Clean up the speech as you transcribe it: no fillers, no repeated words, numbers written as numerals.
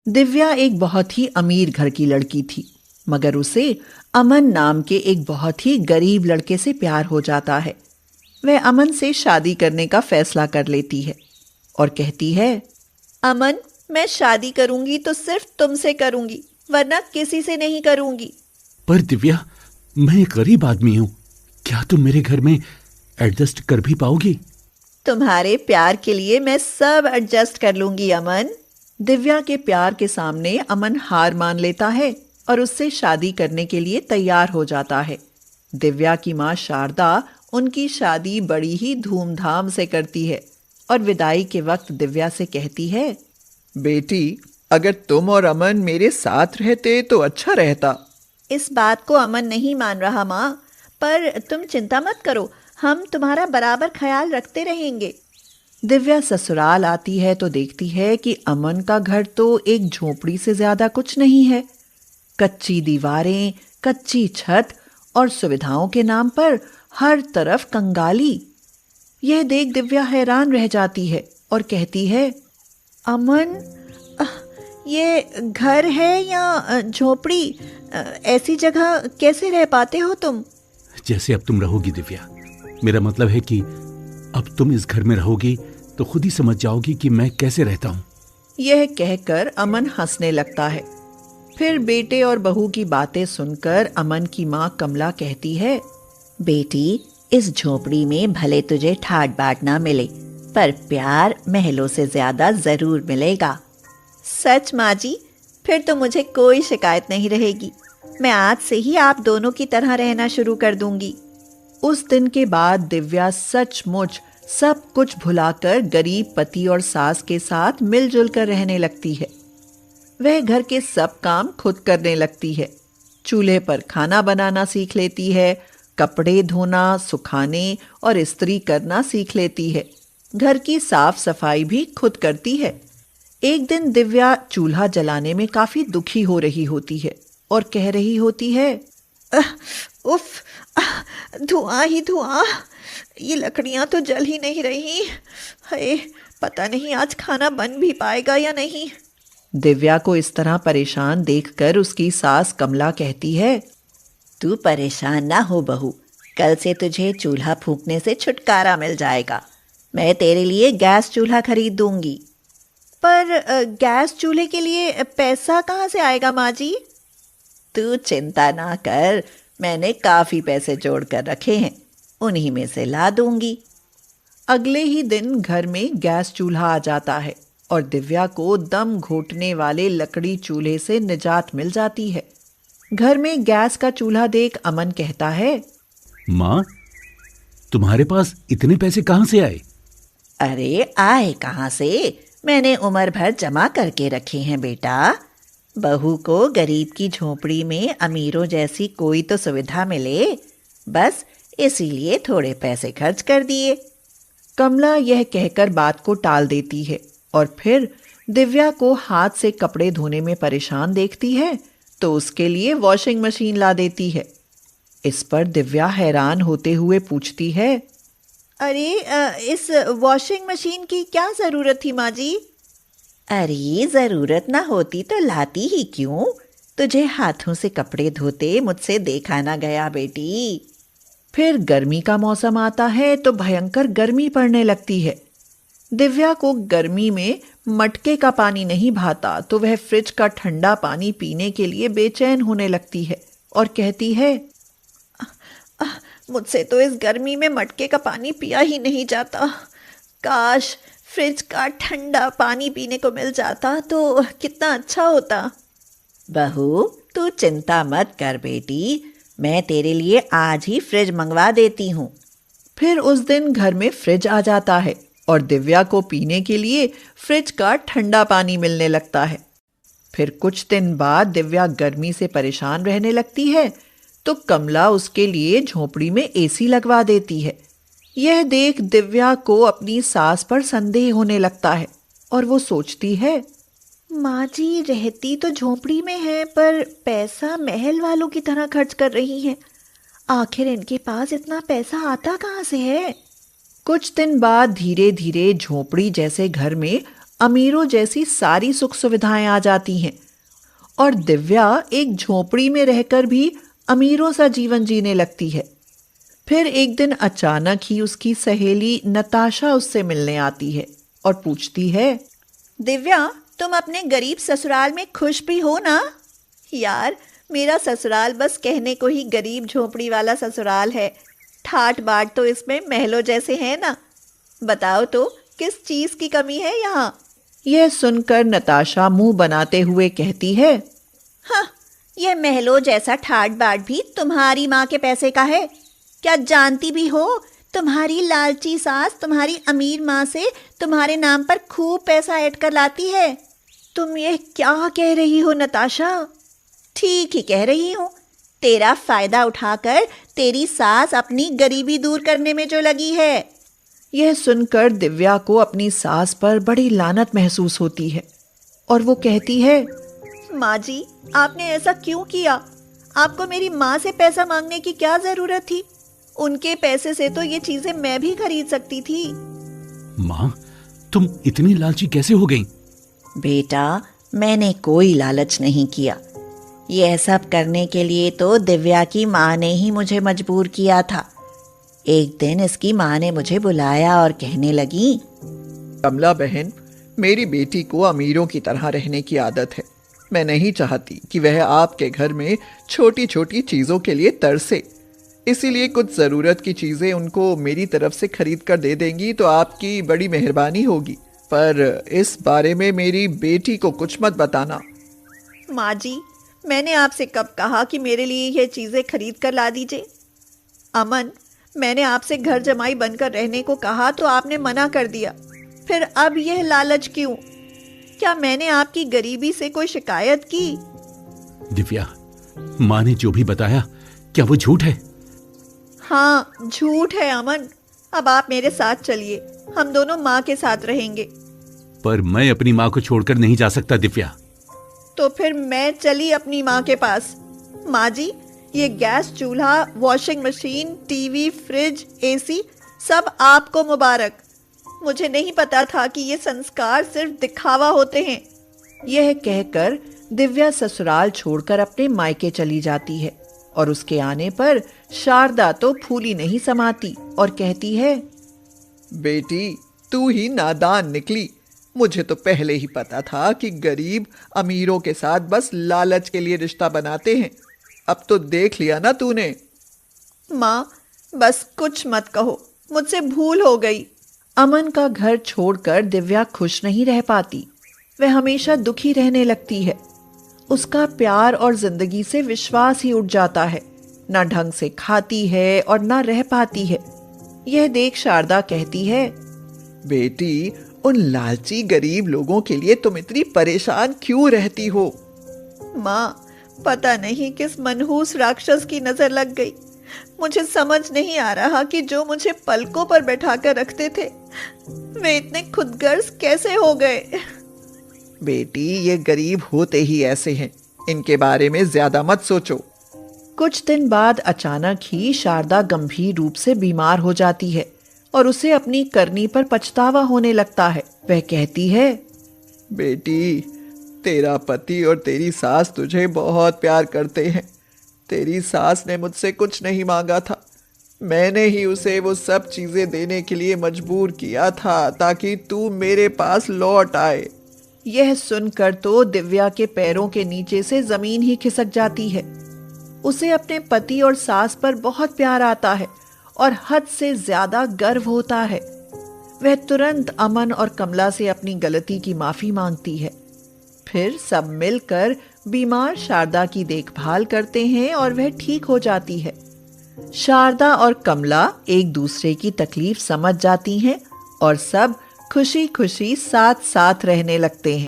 दिव्या एक बहुत ही अमीर घर की लड़की थी, मगर उसे अमन नाम के एक बहुत ही गरीब लड़के से प्यार हो जाता है। वह अमन से शादी करने का फैसला कर लेती है और कहती है, अमन, मैं शादी करूंगी तो सिर्फ तुमसे करूंगी, वरना किसी से नहीं करूंगी। पर दिव्या, मैं एक गरीब आदमी हूँ। क्या तुम मेरे घर में एडजस्ट कर भी पाओगी? तुम्हारे प्यार के लिए मैं सब एडजस्ट कर लूंगी अमन। दिव्या के प्यार के सामने अमन हार मान लेता है और उससे शादी करने के लिए तैयार हो जाता है। दिव्या की माँ शारदा उनकी शादी बड़ी ही धूमधाम से करती है और विदाई के वक्त दिव्या से कहती है, बेटी, अगर तुम और अमन मेरे साथ रहते तो अच्छा रहता। इस बात को अमन नहीं मान रहा माँ, पर तुम चिंता मत करो, हम तुम्हारा बराबर ख्याल रखते रहेंगे। दिव्या ससुराल आती है तो देखती है कि अमन का घर तो एक झोपड़ी से ज्यादा कुछ नहीं है। कच्ची दीवारें, कच्ची छत और सुविधाओं के नाम पर हर तरफ कंगाली। यह देख दिव्या हैरान रह जाती है और कहती है, अमन, ये घर है या झोपड़ी? ऐसी जगह कैसे रह पाते हो तुम? जैसे अब तुम रहोगी दिव्या। मेरा मतलब है कि अब तुम इस घर में रहोगी तो खुद ही समझ जाओगी कि मैं कैसे रहता हूँ। यह कहकर अमन हंसने लगता है। फिर बेटे और बहू की बातें सुनकर अमन की माँ कमला कहती है, बेटी, इस झोपड़ी में भले तुझे ठाट बाट ना मिले, पर प्यार महलों से ज्यादा जरूर मिलेगा। सच माँ जी, फिर तो मुझे कोई शिकायत नहीं रहेगी। मैं आज से ही आप दोनों की तरह रहना शुरू कर दूंगी। उस दिन के बाद दिव्या सचमुच सब कुछ भुलाकर गरीब पति और सास के साथ मिलजुल कर रहने लगती है। वह घर के सब काम खुद करने लगती है। चूल्हे पर खाना बनाना सीख लेती है, कपड़े धोना, सुखाने और इस्त्री करना सीख लेती है। घर की साफ सफाई भी खुद करती है। एक दिन दिव्या चूल्हा जलाने में काफी दुखी हो रही होती है और कह रही होती है, उफ, धुआं ही धुआं, ये लकड़ियां तो जल ही नहीं रही। हाय, पता नहीं आज खाना बन भी पाएगा या नहीं। दिव्या को इस तरह परेशान देखकर उसकी सास कमला कहती है, तू परेशान ना हो बहू, कल से तुझे चूल्हा फूंकने से छुटकारा मिल जाएगा। मैं तेरे लिए गैस चूल्हा खरीद दूंगी। पर गैस चूल्हे के लिए पैसा कहाँ से आएगा माँ जी? तू चिंता ना कर, मैंने काफी पैसे जोड़ कर रखे हैं, उन्हीं में से ला दूंगी। अगले ही दिन घर में गैस चूल्हा आ जाता है और दिव्या को दम घोटने वाले लकड़ी चूल्हे से निजात मिल जाती है। घर में गैस का चूल्हा देख अमन कहता है, माँ, तुम्हारे पास इतने पैसे कहाँ से आए? अरे आए कहाँ से, मैंने उम्र भर जमा करके रखे हैं बेटा। बहू को गरीब की झोपड़ी में अमीरों जैसी कोई तो सुविधा मिले, बस इसीलिए थोड़े पैसे खर्च कर दिए। कमला यह कहकर बात को टाल देती है और फिर दिव्या को हाथ से कपड़े धोने में परेशान देखती है तो उसके लिए वॉशिंग मशीन ला देती है। इस पर दिव्या हैरान होते हुए पूछती है, अरे इस वॉशिंग मशीन की क्या जरूरत थी माँ जी? अरे जरूरत ना होती तो लाती ही क्यों? तुझे हाथों से कपड़े धोते मुझसे देखा ना गया बेटी। फिर गर्मी का मौसम आता है तो भयंकर गर्मी पड़ने लगती है। दिव्या को गर्मी में मटके का पानी नहीं भाता तो वह फ्रिज का ठंडा पानी पीने के लिए बेचैन होने लगती है और कहती है, मुझसे तो इस गर्मी में मटके का पानी पिया ही नहीं जाता। काश फ्रिज का ठंडा पानी पीने को मिल जाता तो कितना अच्छा होता। बहू, तू चिंता मत कर बेटी, मैं तेरे लिए आज ही फ्रिज मंगवा देती हूँ। फिर उस दिन घर में फ्रिज आ जाता है और दिव्या को पीने के लिए फ्रिज का ठंडा पानी मिलने लगता है। फिर कुछ दिन बाद दिव्या गर्मी से परेशान रहने लगती है तो कमला उसके लिए झोपड़ी में एसी लगवा देती है। यह देख दिव्या को अपनी सास पर संदेह होने लगता है और वो सोचती है, माँ जी रहती तो झोपड़ी में है, पर पैसा महल वालों की तरह खर्च कर रही हैं। आखिर इनके पास इतना पैसा आता कहाँ से है? कुछ दिन बाद धीरे धीरे झोपड़ी जैसे घर में अमीरों जैसी सारी सुख सुविधाएं आ जाती हैं और दिव्या एक झोपड़ी में रहकर भी अमीरों सा जीवन जीने लगती है। फिर एक दिन अचानक ही उसकी सहेली नताशा उससे मिलने आती है और पूछती है, दिव्या, तुम अपने गरीब ससुराल में खुश भी हो ना? यार, मेरा ससुराल बस कहने को ही गरीब झोपड़ी वाला ससुराल है। ठाट बाट तो इसमें महलों जैसे हैं ना। बताओ तो किस चीज की कमी है यहाँ? यह सुनकर नताशा मुंह बनाते हुए कहती है, हाँ, यह महलों जैसा ठाट बाट भी तुम्हारी माँ के पैसे का है। क्या जानती भी हो, तुम्हारी लालची सास तुम्हारी अमीर माँ से तुम्हारे नाम पर खूब पैसा ऐड कर लाती है। तुम ये क्या कह रही हो नताशा? ठीक ही कह रही हूँ। तेरा फायदा उठाकर तेरी सास अपनी गरीबी दूर करने में जो लगी है। यह सुनकर दिव्या को अपनी सास पर बड़ी लानत महसूस होती है और वो कहती है, माँ जी, आपने ऐसा क्यों किया? आपको मेरी माँ से पैसा मांगने की क्या जरूरत थी? उनके पैसे से तो ये चीजें मैं भी खरीद सकती थी। माँ, तुम इतनी लालची कैसे हो गई? बेटा, मैंने कोई लालच नहीं किया। यह सब करने के लिए तो दिव्या की माँ ने ही मुझे मजबूर किया था। एक दिन इसकी माँ ने मुझे बुलाया और कहने लगी, कमला बहन, मेरी बेटी को अमीरों की तरह रहने की आदत है। मैं नहीं चाहती कि वह आपके घर में छोटी छोटी चीज़ों के लिए तरसे। इसीलिए कुछ ज़रूरत की चीज़ें उनको मेरी तरफ से खरीद कर दे देंगी तो आपकी बड़ी मेहरबानी होगी। पर इस बारे में मेरी बेटी को कुछ मत बताना। माँ जी, मैंने आपसे कब कहा कि मेरे लिए ये चीज़ें खरीद कर ला दीजिए? अमन, मैंने आपसे घर जमाई बनकर रहने को कहा तो आपने मना कर दिया। फिर अब यह लालच क्यों? क्या मैंने आपकी गरीबी से कोई शिकायत की? दिव्या, माँ ने जो भी बताया, क्या वो झूठ है? हाँ, झूठ है अमन। अब आप मेरे साथ चलिए, हम दोनों माँ के साथ रहेंगे। पर मैं अपनी माँ को छोड़कर नहीं जा सकता दिव्या। तो फिर मैं चली अपनी माँ के पास। माँ जी, ये गैस चूल्हा, washing machine, TV, fridge, AC सब आपको मुबारक। मुझे नहीं पता था कि ये संस्कार सिर्फ दिखावा होते हैं। यह कहकर दिव्या ससुराल छोड़कर अपने मायके चली जाती है और उसके आने पर शारदा तो फूली नहीं समाती और कहती है, बेटी, तू ही नादान निकली। मुझे तो पहले ही पता था कि गरीब अमीरों के साथ बस लालच के लिए रिश्ता बनाते हैं। अब तो देख लिया ना तूने। माँ, बस कुछ मत कहो, मुझसे भूल हो गई। अमन का घर छोड़कर दिव्या खुश नहीं रह पाती। वह हमेशा दुखी रहने लगती है। उसका प्यार और जिंदगी से विश्वास ही उठ जाता है। ना ढंग से खाती है और ना रह पाती है। यह देख शारदा कहती है, बेटी, उन लालची गरीब लोगों के लिए तुम इतनी परेशान क्यों रहती हो? माँ, पता नहीं किस मनहूस राक्षस की नजर लग गई। मुझे समझ नहीं आ रहा कि जो मुझे पलकों पर बैठा कर रखते थे, वे इतने खुदगर्ज कैसे हो गए। बेटी, ये गरीब होते ही ऐसे हैं। इनके बारे में ज्यादा मत सोचो। कुछ दिन बाद अचानक ही शारदा गंभीर रूप से बीमार हो जाती है और उसे अपनी करनी पर पछतावा होने लगता है। वह कहती है, बेटी, तेरा पति और तेरी सास तुझे बहुत प्यार करते हैं। तेरी सास ने मुझसे कुछ नहीं मांगा था। मैंने ही उसे वो सब चीजें देने के लिए मजबूर किया था ताकि तू मेरे पास लौट आए। यह सुनकर तो दिव्या के पैरों के नीचे से जमीन ही खिसक जाती है। उसे अपने पति और सास पर बहुत प्यार आता है और हद से ज्यादा गर्व होता है। वह तुरंत अमन और कमला से अपनी गलती की माफी मांगती है। फिर सब मिलकर बीमार शारदा की देखभाल करते हैं और वह ठीक हो जाती है। शारदा और कमला एक दूसरे की तकलीफ समझ जाती हैं और सब खुशी खुशी साथ साथ रहने लगते हैं।